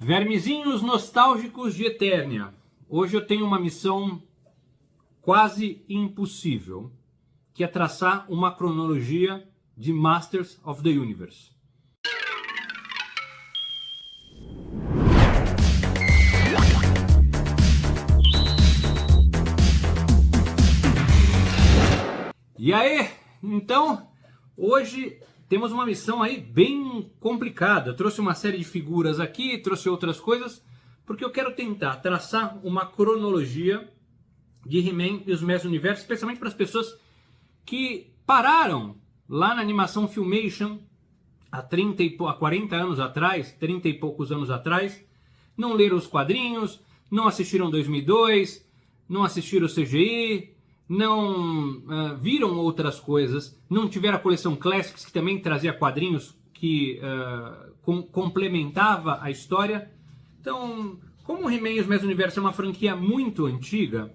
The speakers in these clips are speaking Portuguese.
Vermezinhos nostálgicos de Eternia. Hoje eu tenho uma missão quase impossível, que é traçar uma cronologia de Masters of the Universe. E aí, então, hoje temos uma missão aí bem complicada. Eu trouxe uma série de figuras aqui, trouxe outras coisas, porque eu quero tentar traçar uma cronologia de He-Man e os Mestres do Universo, especialmente para as pessoas que pararam lá na animação Filmation há 40 anos atrás, 30 e poucos anos atrás, não leram os quadrinhos, não assistiram 2002, não assistiram o CGI, não viram outras coisas, não tiveram a coleção Classics, que também trazia quadrinhos que complementava a história. Então, como o He-Man e os Mestres do Universo é uma franquia muito antiga,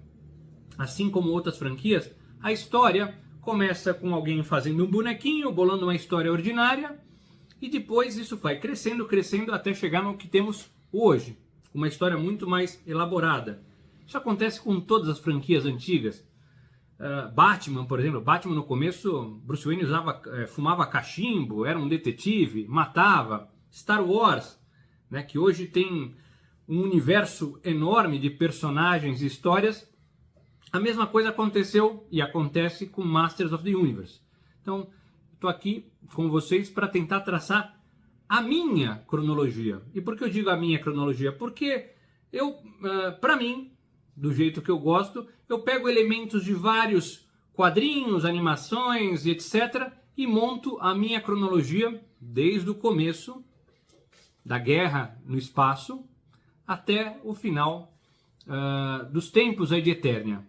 assim como outras franquias, a história começa com alguém fazendo um bonequinho, bolando uma história ordinária, e depois isso vai crescendo, crescendo, até chegar no que temos hoje, uma história muito mais elaborada. Isso acontece com todas as franquias antigas. Batman, por exemplo, Batman no começo, Bruce Wayne fumava cachimbo, era um detetive, matava. Star Wars, né, que hoje tem um universo enorme de personagens e histórias, a mesma coisa aconteceu e acontece com Masters of the Universe. Então, estou aqui com vocês para tentar traçar a minha cronologia. E por que eu digo a minha cronologia? Porque eu, para mim, do jeito que eu gosto, eu pego elementos de vários quadrinhos, animações e etc. e monto a minha cronologia desde o começo da guerra no espaço até o final dos tempos aí de Eternia.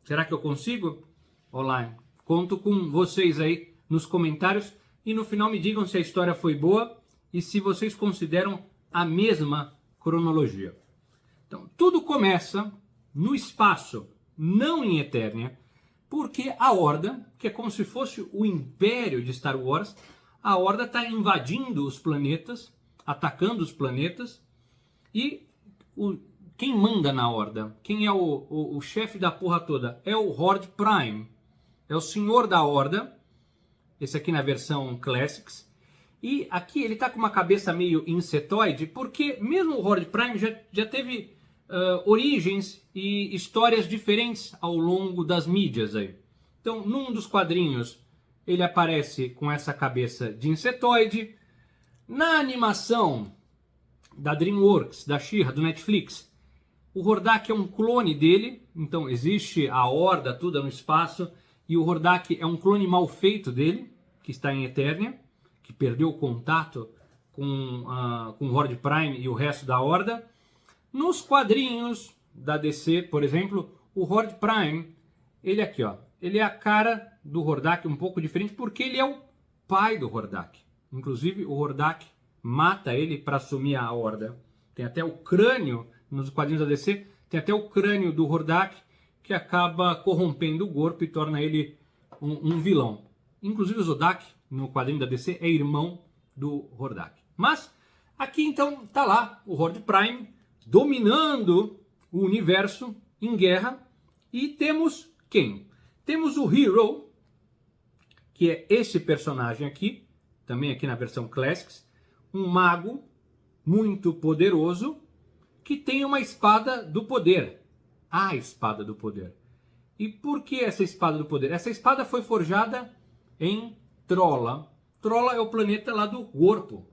Será que eu consigo? Olá, conto com vocês aí nos comentários e no final me digam se a história foi boa e se vocês consideram a mesma cronologia. Então, tudo começa no espaço, não em Eternia, porque a Horda, que é como se fosse o império de Star Wars, a Horda está invadindo os planetas, atacando os planetas, e quem manda na Horda? Quem é o chefe da porra toda? É o Horde Prime, é o senhor da Horda, esse aqui na versão Classics, e aqui ele está com uma cabeça meio insetoide, porque mesmo o Horde Prime já teve origens e histórias diferentes ao longo das mídias aí. Então, num dos quadrinhos, ele aparece com essa cabeça de insetoide. Na animação da DreamWorks, da She-Ra, do Netflix, o Hordak é um clone dele. Então, existe a Horda toda no espaço, e o Hordak é um clone mal feito dele, que está em Eternia, que perdeu o contato com o Horde Prime e o resto da Horda. Nos quadrinhos da DC, por exemplo, o Horde Prime, ele aqui, ó, ele é a cara do Hordak um pouco diferente, porque ele é o pai do Hordak. Inclusive, o Hordak mata ele para assumir a Horda. Tem até o crânio, nos quadrinhos da DC, tem até o crânio do Hordak, que acaba corrompendo o corpo e torna ele um vilão. Inclusive o Zodak, no quadrinho da DC, é irmão do Hordak. Mas, aqui então, tá lá o Horde Prime, dominando o universo em guerra, e temos quem? Temos o Hero, que é esse personagem aqui, também aqui na versão Classics, um mago muito poderoso, que tem uma espada do poder, a espada do poder. E por que essa espada do poder? Essa espada foi forjada em Trolla. Trolla é o planeta lá do corpo.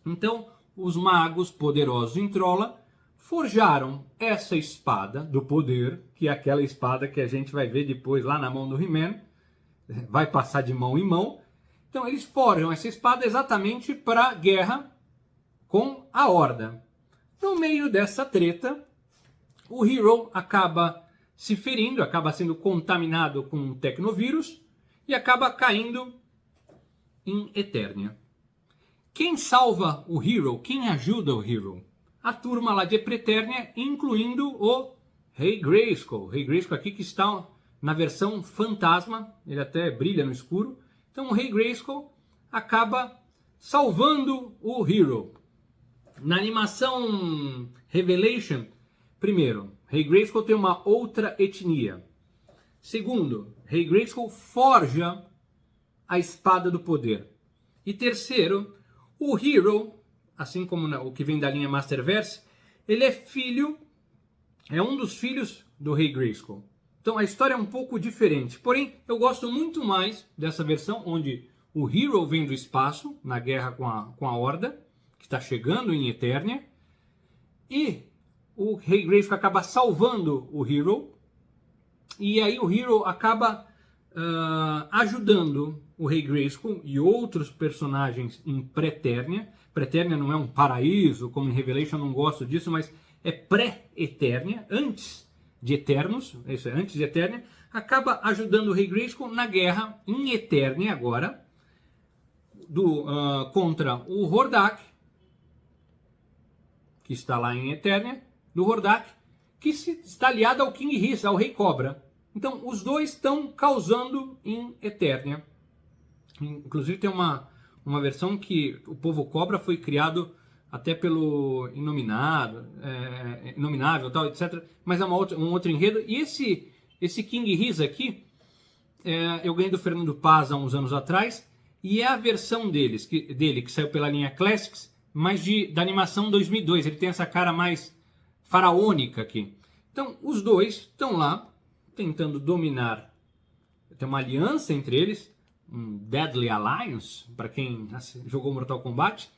Então, os magos poderosos em Trolla forjaram essa espada do poder, que é aquela espada que a gente vai ver depois lá na mão do He-Man, vai passar de mão em mão. Então eles forjam essa espada exatamente para a guerra com a Horda. No meio dessa treta, o Hero acaba se ferindo, acaba sendo contaminado com um tecnovírus e acaba caindo em Eternia. Quem salva o Hero? Quem ajuda o Hero? A turma lá de Eternia, incluindo o Rey Grayskull. Rey Grayskull aqui que está na versão fantasma, ele até brilha no escuro. Então o Rey Grayskull acaba salvando o Hero. Na animação Revelation, primeiro, Rey Grayskull tem uma outra etnia. Segundo, Rey Grayskull forja a espada do poder. E terceiro, o Hero, assim como o que vem da linha Masterverse, ele é um dos filhos do Rey Grayskull. Então a história é um pouco diferente. Porém, eu gosto muito mais dessa versão onde o Hero vem do espaço, na guerra com a Horda, que está chegando em Eternia, e o Rey Grayskull acaba salvando o Hero, e aí o Hero acaba ajudando o Rey Grayskull e outros personagens em Pré-Eternia. Pré-Eternia não é um paraíso, como em Revelation, eu não gosto disso, mas é pré-Eternia, antes de Eternos, isso é, antes de Eternia, acaba ajudando o Rey Grayskull na guerra em Eternia agora, contra o Hordak, que está lá em Eternia, do Hordak, que está aliado ao King Hiss, ao Rei Cobra. Então, os dois estão causando em Eternia. Inclusive, tem uma versão que o povo Cobra foi criado até pelo Inominável, tal, etc. Mas é um outro enredo. E esse King Hiss aqui, eu ganhei do Fernando Paz há uns anos atrás, e é a versão dele, que saiu pela linha Classics, mas da animação 2002. Ele tem essa cara mais faraônica aqui. Então, os dois estão lá tentando dominar. Tem uma aliança entre eles, um Deadly Alliance, para quem jogou Mortal Kombat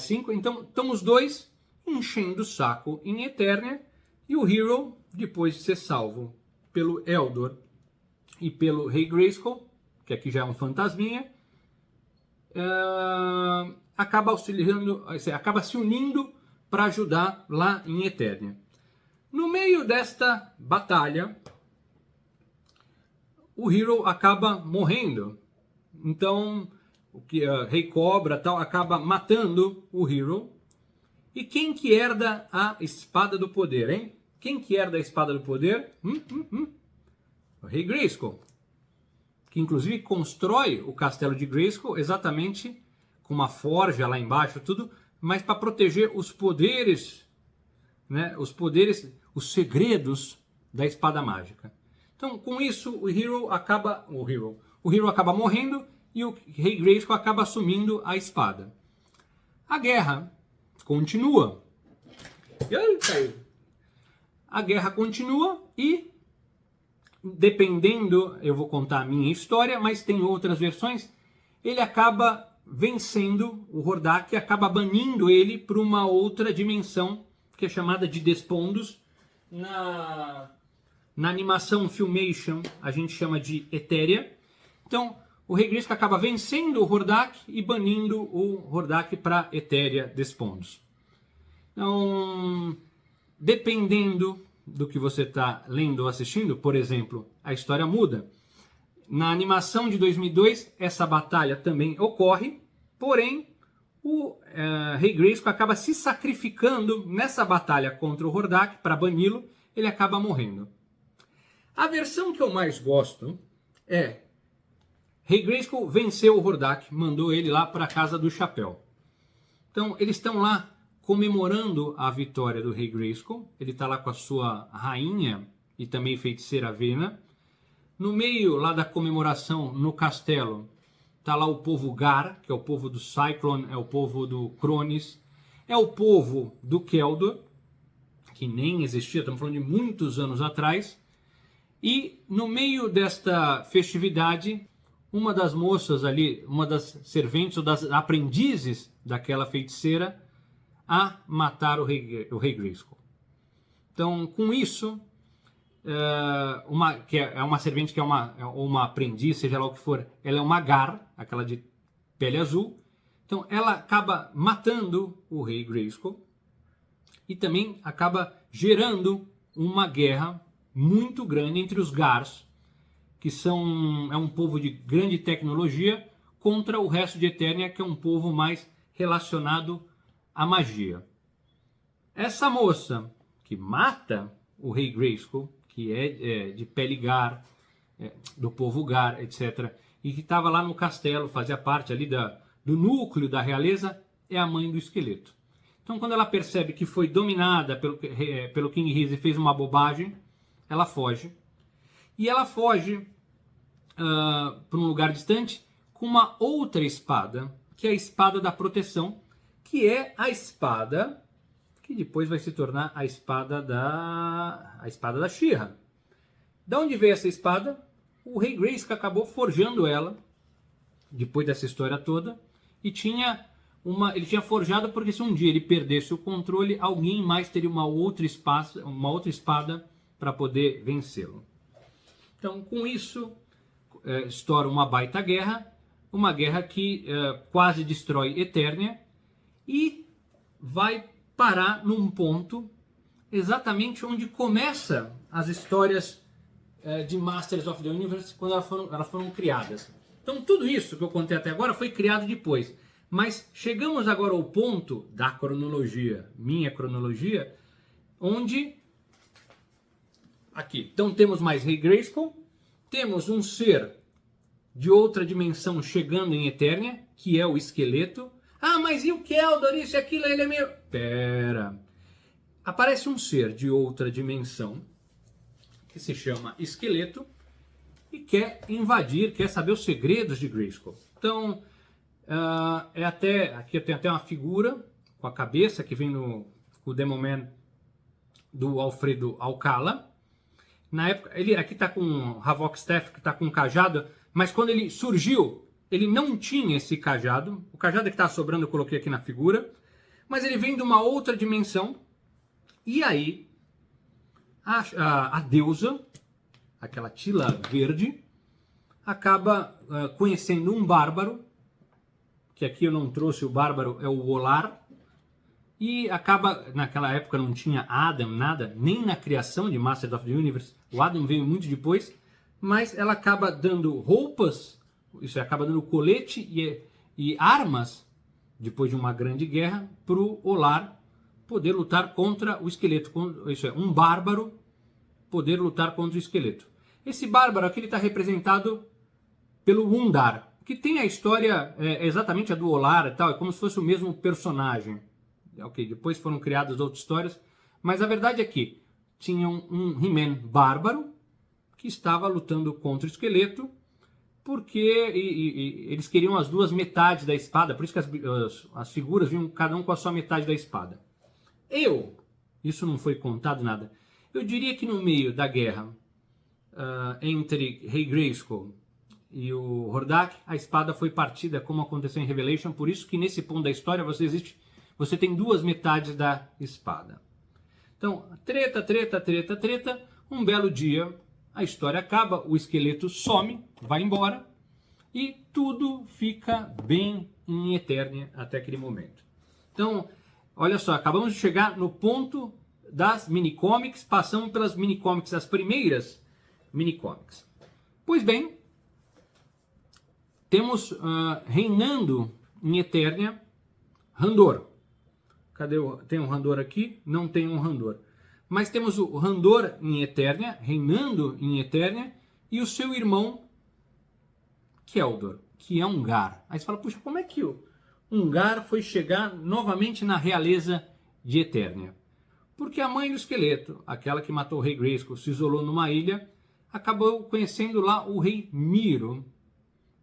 5. Então, estão os dois enchendo o saco em Eternia, e o Hero, depois de ser salvo pelo Eldor e pelo Rey Grayskull, que aqui já é um fantasminha, acaba se unindo para ajudar lá em Eternia. No meio desta batalha, o Hero acaba morrendo. Então, Rei Cobra tal acaba matando o Hero. E quem que herda a espada do poder, hein? Quem que herda a espada do poder? O Rey Grayskull, que inclusive constrói o castelo de Grayskull exatamente com uma forja lá embaixo, tudo, mas para proteger os poderes, né? Os segredos da espada mágica. Então, com isso, o Hero acaba morrendo e o Rey Grayskull acaba assumindo a espada. A guerra continua. A guerra continua e, dependendo, eu vou contar a minha história, mas tem outras versões, ele acaba vencendo o Hordak, acaba banindo ele para uma outra dimensão, que é chamada de Despondos. Na animação Filmation, a gente chama de Etéria. Então, o Rey Grayskull acaba vencendo o Hordak e banindo o Hordak para Etéria Despondos. Então, dependendo do que você está lendo ou assistindo, por exemplo, a história muda. Na animação de 2002, essa batalha também ocorre, porém, o Rey Grayskull acaba se sacrificando nessa batalha contra o Hordak para bani-lo, ele acaba morrendo. A versão que eu mais gosto é Rey Grayskull venceu o Hordak, mandou ele lá para a Casa do Chapéu. Então, eles estão lá comemorando a vitória do Rey Grayskull. Ele está lá com a sua rainha e também feiticeira Vena. No meio lá da comemoração, no castelo, está lá o povo Gar, que é o povo do Cyclone, é o povo do Cronis, é o povo do Keldor, que nem existia, estamos falando de muitos anos atrás. E no meio desta festividade, uma das moças ali, uma das serventes ou das aprendizes daquela feiticeira, a matar o Rey Grayskull. Então, com isso, uma servente que é uma aprendiz, seja lá o que for, ela é uma Gar, aquela de pele azul. Então, ela acaba matando o Rey Grayskull e também acaba gerando uma guerra muito grande entre os Gars, que é um povo de grande tecnologia, contra o resto de Eternia, que é um povo mais relacionado à magia. Essa moça que mata o Rey Grayskull, que é de pele Gar, do povo Gar, etc., e que estava lá no castelo, fazia parte ali do núcleo da realeza, é a mãe do esqueleto. Então, quando ela percebe que foi dominada pelo King Rhys e fez uma bobagem, ela foge. E ela foge para um lugar distante com uma outra espada, que é a espada da proteção, que é a espada que depois vai se tornar a espada da She-Ra. Da onde veio essa espada? O rei Grayskull acabou forjando ela, depois dessa história toda, e ele tinha forjado porque se um dia ele perdesse o controle, alguém mais teria uma outra espada para poder vencê-lo. Então, com isso, estoura uma baita guerra, uma guerra que quase destrói Eternia e vai parar num ponto exatamente onde começa as histórias de Masters of the Universe quando elas foram criadas. Então tudo isso que eu contei até agora foi criado depois. Mas chegamos agora ao ponto da cronologia, minha cronologia, onde aqui, então temos mais Rei Grayskull, temos um ser de outra dimensão chegando em Eternia, que é o esqueleto. Ah, mas e o Keldor, isso e aquilo, ele é meio... Pera. Aparece um ser de outra dimensão, que se chama Esqueleto, e quer invadir, quer saber os segredos de Grayskull. Então, aqui eu tenho até uma figura com a cabeça, que vem no Demon Man do Alfredo Alcala. Na época, ele aqui está com o Havok Staff, que está com um cajado, mas quando ele surgiu, ele não tinha esse cajado. O cajado que está sobrando eu coloquei aqui na figura, mas ele vem de uma outra dimensão. E aí, a deusa, aquela Tila verde, acaba conhecendo um bárbaro, que aqui eu não trouxe, o bárbaro é o Olar, e acaba, naquela época não tinha Adam, nada, nem na criação de Masters of the Universe, o Adam veio muito depois, mas ela acaba dando roupas, isso acaba dando colete e armas, depois de uma grande guerra, para o Olar poder lutar contra o esqueleto, isso é, um bárbaro poder lutar contra o esqueleto. Esse bárbaro aqui está representado pelo Undar, que tem a história exatamente a do Olar e tal, é como se fosse o mesmo personagem. Ok, depois foram criadas outras histórias, mas a verdade é que tinha um He-Man bárbaro que estava lutando contra o esqueleto, porque eles queriam as duas metades da espada, por isso que as figuras vinham cada um com a sua metade da espada. Isso não foi contado nada, eu diria que no meio da guerra entre Rei Grayskull e o Hordak, a espada foi partida como aconteceu em Revelation, por isso que nesse ponto da história você tem duas metades da espada. Então, treta, um belo dia a história acaba, o esqueleto some, vai embora e tudo fica bem em Eternia até aquele momento. Então, olha só, acabamos de chegar no ponto das minicomics, passamos pelas minicomics, as primeiras minicomics. Pois bem, temos reinando em Eternia Randor. Tem um Randor aqui? Não tem um Randor. Mas temos o Randor em Eternia, reinando em Eternia, e o seu irmão Keldor, que é Ungar. Aí você fala, puxa, como é que o Ungar foi chegar novamente na realeza de Eternia? Porque a mãe do esqueleto, aquela que matou o rei Grayskull, se isolou numa ilha, acabou conhecendo lá o rei Miro.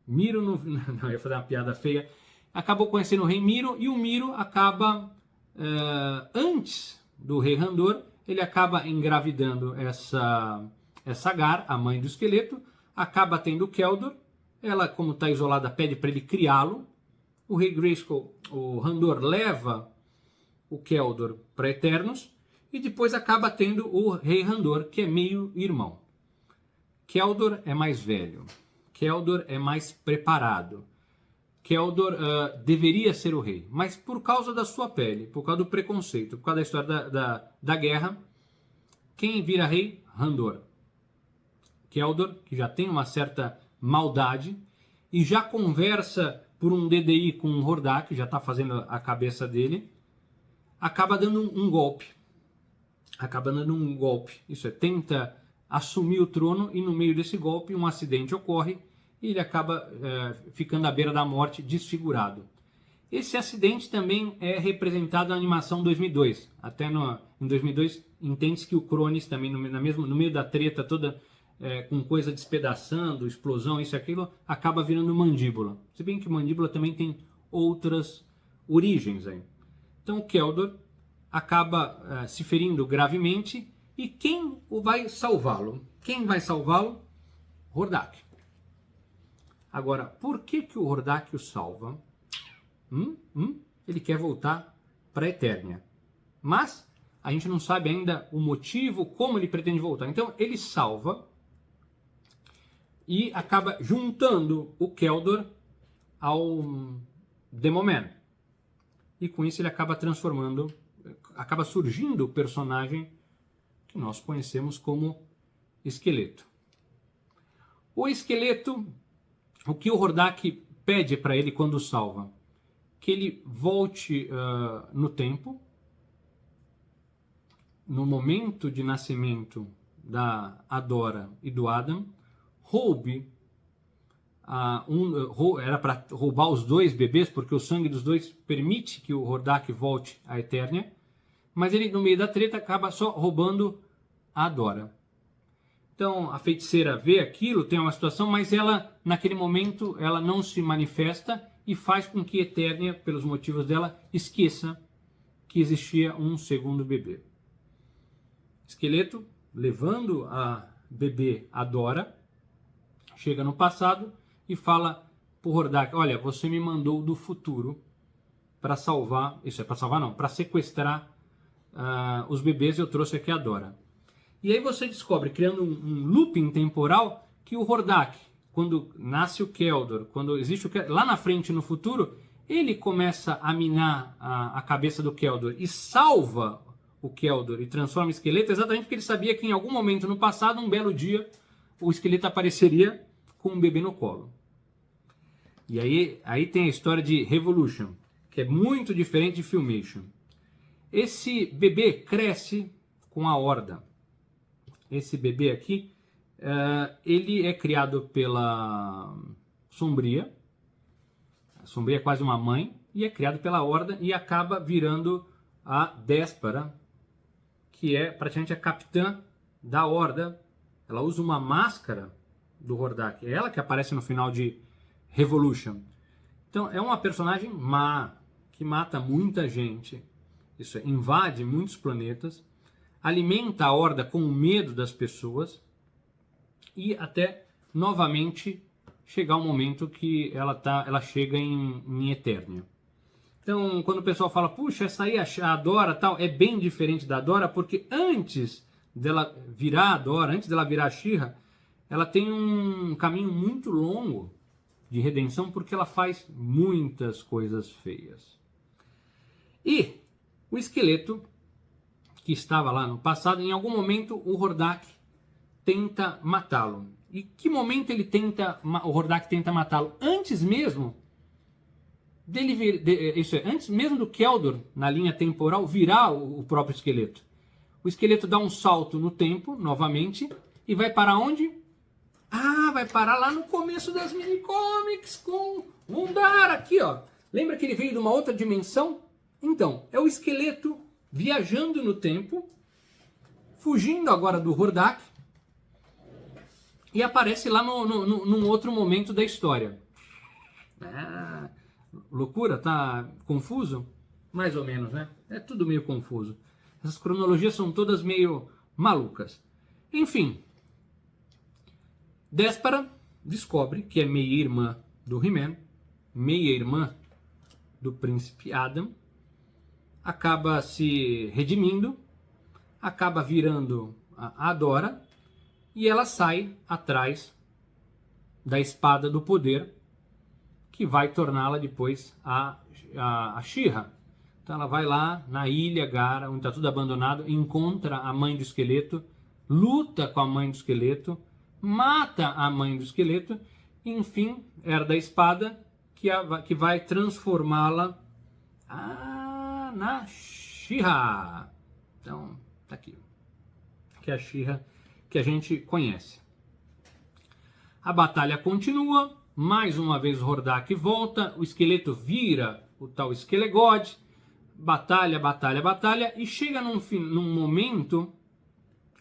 Não, eu ia fazer uma piada feia. Acabou conhecendo o rei Miro, e o Miro acaba, antes do rei Randor, ele acaba engravidando essa Gar, a mãe do esqueleto, acaba tendo o Keldor, ela, como está isolada, pede para ele criá-lo, o rei Grayskull, o Randor, leva o Keldor para Eternos, e depois acaba tendo o rei Randor, que é meio irmão. Keldor é mais velho, Keldor é mais preparado, Keldor deveria ser o rei, mas por causa da sua pele, por causa do preconceito, por causa da história da guerra, quem vira rei? Randor. Keldor, que já tem uma certa maldade, e já conversa por um DDI com o Hordak, já está fazendo a cabeça dele, acaba dando um golpe. Isso é, tenta assumir o trono, e no meio desse golpe um acidente ocorre, e ele acaba ficando à beira da morte, desfigurado. Esse acidente também é representado na animação 2002. Até em 2002 entende-se que o Cronus também, no meio da treta toda, com coisa despedaçando, explosão, isso e aquilo, acaba virando mandíbula. Se bem que mandíbula também tem outras origens aí. Então o Keldor acaba se ferindo gravemente, e quem vai salvá-lo? Quem vai salvá-lo? Hordak. Agora, por que o Hordak o salva? Ele quer voltar para a Eternia. Mas a gente não sabe ainda o motivo, como ele pretende voltar. Então ele salva e acaba juntando o Keldor ao Demoman. E com isso ele acaba surgindo o personagem que nós conhecemos como Esqueleto. O Esqueleto, o que o Hordak pede para ele quando o salva? Que ele volte no tempo, no momento de nascimento da Adora e do Adam, roube, era para roubar os dois bebês, porque o sangue dos dois permite que o Hordak volte à Eternia, mas ele, no meio da treta, acaba só roubando a Adora. Então a feiticeira vê aquilo, tem uma situação, mas ela, naquele momento, ela não se manifesta e faz com que Eternia, pelos motivos dela, esqueça que existia um segundo bebê. Esqueleto, levando a bebê Adora, chega no passado e fala para o Hordak: olha, você me mandou do futuro para salvar, isso é para salvar não, para sequestrar os bebês, eu trouxe aqui a Adora. E aí você descobre, criando um looping temporal, que o Hordak, quando nasce o Keldor, quando existe o Keldor, lá na frente, no futuro, ele começa a minar a cabeça do Keldor e salva o Keldor e transforma o Esqueleto, exatamente porque ele sabia que em algum momento no passado, um belo dia, o Esqueleto apareceria com um bebê no colo. E aí tem a história de Revolution, que é muito diferente de Filmation. Esse bebê cresce com a Horda. Esse bebê aqui, ele é criado pela Sombria. A Sombria é quase uma mãe, e é criado pela Horda e acaba virando a Déspera, que é praticamente a capitã da Horda. Ela usa uma máscara do Hordak. É ela que aparece no final de Revolution. Então é uma personagem má, que mata muita gente. Isso invade muitos planetas, alimenta a Horda com o medo das pessoas, e até novamente chegar o momento que ela chega em Eternia. Então, quando o pessoal fala, puxa, essa aí, a Adora, tal, é bem diferente da Adora, porque antes dela virar a Adora, antes dela virar a She-Ra, ela tem um caminho muito longo de redenção, porque ela faz muitas coisas feias. E o Esqueleto, que estava lá no passado, em algum momento o Hordak tenta matá-lo. E que momento o Hordak tenta matá-lo? Antes mesmo antes mesmo do Keldor, na linha temporal, virar o próprio Esqueleto. O Esqueleto dá um salto no tempo, novamente, e vai para onde? Vai parar lá no começo das minicomics com Undar, aqui, ó. Lembra que ele veio de uma outra dimensão? Então, é o Esqueleto viajando no tempo, fugindo agora do Hordak, e aparece lá num outro momento da história. Loucura? Tá confuso? Mais ou menos, né? É tudo meio confuso. Essas cronologias são todas meio malucas. Enfim, Déspera descobre que é meia-irmã do He-Man, meia-irmã do Príncipe Adam, acaba se redimindo, acaba virando a Adora, e ela sai atrás da Espada do Poder, que vai torná-la depois a She-Ra. Então ela vai lá na Ilha Gara, onde está tudo abandonado, encontra a mãe do Esqueleto, luta com a mãe do Esqueleto, mata a mãe do Esqueleto, e, enfim, herda a espada que vai transformá-la na She-Ra. Então, tá aqui. Que é a She-Ra que a gente conhece. A batalha continua. Mais uma vez o Hordak volta. O Esqueleto vira o tal Skelegod, batalha, batalha, batalha, e chega num momento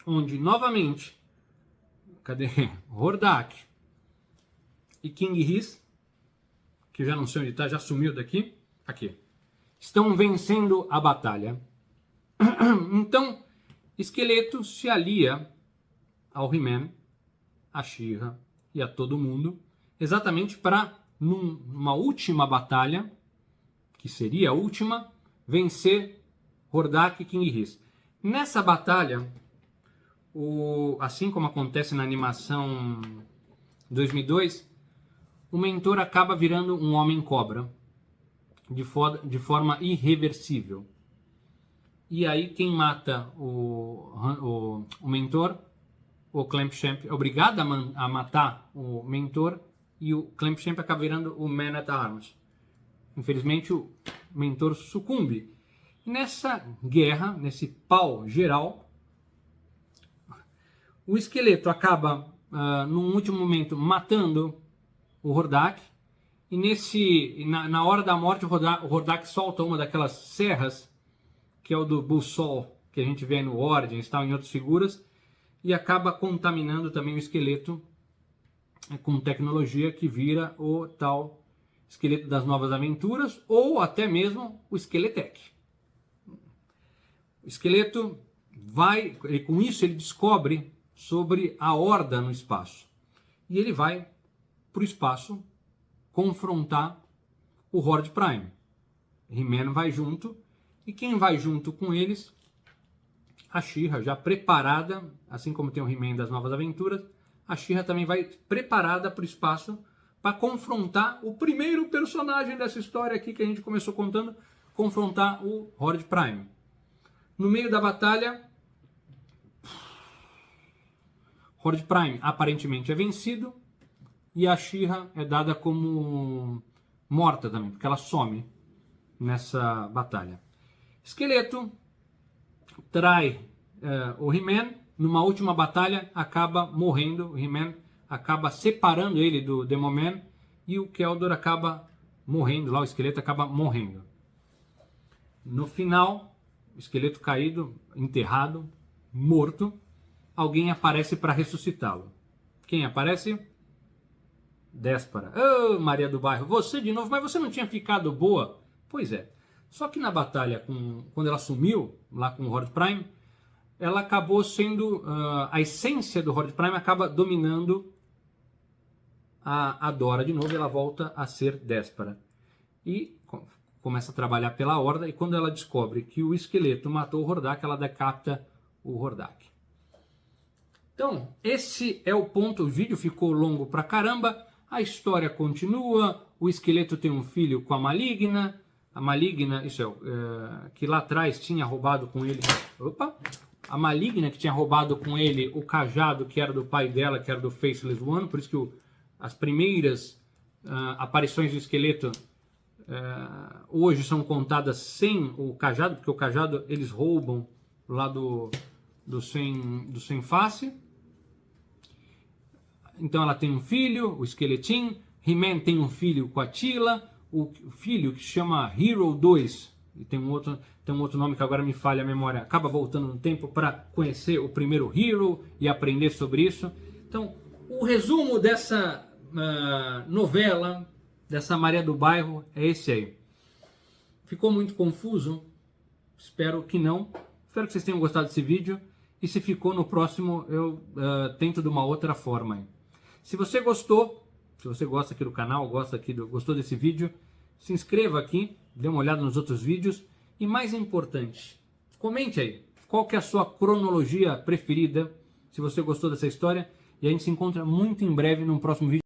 onde novamente, cadê? Hordak e King Hiss, que eu já não sei onde está, já sumiu daqui, aqui, estão vencendo a batalha. Então, Esqueleto se alia ao He-Man, a She-Ra e a todo mundo, exatamente para, numa última batalha, que seria a última, vencer Hordak e King Hiss. Nessa batalha, assim como acontece na animação 2002, o mentor acaba virando um homem-cobra, de forma irreversível. E aí quem mata o mentor, o Clamp-Champ, é obrigado a matar o mentor, e o Clamp-Champ acaba virando o Man-at-Arms. Infelizmente o mentor sucumbe. E nessa guerra, nesse pau geral, o Esqueleto acaba, num último momento, matando o Hordak, e na hora da morte o Hordak solta uma daquelas serras, que é o do Bullsol, que a gente vê no Origins, tal, em outras figuras, e acaba contaminando também o Esqueleto com tecnologia, que vira o tal Esqueleto das Novas Aventuras, ou até mesmo o Esqueletec. O Esqueleto com isso ele descobre sobre a Horda no espaço, e ele vai para o espaço confrontar o Horde Prime. He-Man vai junto, e quem vai junto com eles? A She-Ra, já preparada, assim como tem o He-Man das Novas Aventuras, a She-Ra também vai preparada para o espaço para confrontar o primeiro personagem dessa história aqui que a gente começou contando, confrontar o Horde Prime. No meio da batalha, Horde Prime aparentemente é vencido, e a She-Ra é dada como morta também, porque ela some nessa batalha. Esqueleto trai o He-Man, numa última batalha acaba morrendo, o He-Man acaba separando ele do Demoman, e o Keldor acaba morrendo, lá o Esqueleto acaba morrendo. No final, o Esqueleto caído, enterrado, morto, alguém aparece para ressuscitá-lo. Quem aparece? Déspara. Oh, Maria do Bairro, você de novo, mas você não tinha ficado boa? Pois é. Só que na batalha, quando ela sumiu, lá com o Horde Prime, ela acabou sendo, a essência do Horde Prime acaba dominando a Dora de novo, e ela volta a ser Déspara. E começa a trabalhar pela Horda, e quando ela descobre que o Esqueleto matou o Hordak, ela decapita o Hordak. Então, esse é o ponto. O vídeo ficou longo pra caramba, a história continua, o Esqueleto tem um filho com a Maligna, que lá atrás tinha roubado com ele... Opa! A Maligna que tinha roubado com ele o cajado que era do pai dela, que era do Faceless One, por isso que as primeiras aparições do Esqueleto hoje são contadas sem o cajado, porque o cajado eles roubam lá do Sem Face. Então ela tem um filho, o Esqueletinho. He-Man tem um filho com a Teela, o filho que chama Hero 2, e tem um outro nome que agora me falha a memória, acaba voltando no tempo para conhecer o primeiro Hero e aprender sobre isso. Então, o resumo dessa novela, dessa Maria do Bairro, é esse aí. Ficou muito confuso? Espero que não. Espero que vocês tenham gostado desse vídeo, e se ficou, no próximo eu tento de uma outra forma aí. Se você gostou, se você gosta aqui do canal, gostou desse vídeo, se inscreva aqui, dê uma olhada nos outros vídeos, e mais importante, comente aí qual que é a sua cronologia preferida, se você gostou dessa história, e a gente se encontra muito em breve num próximo vídeo.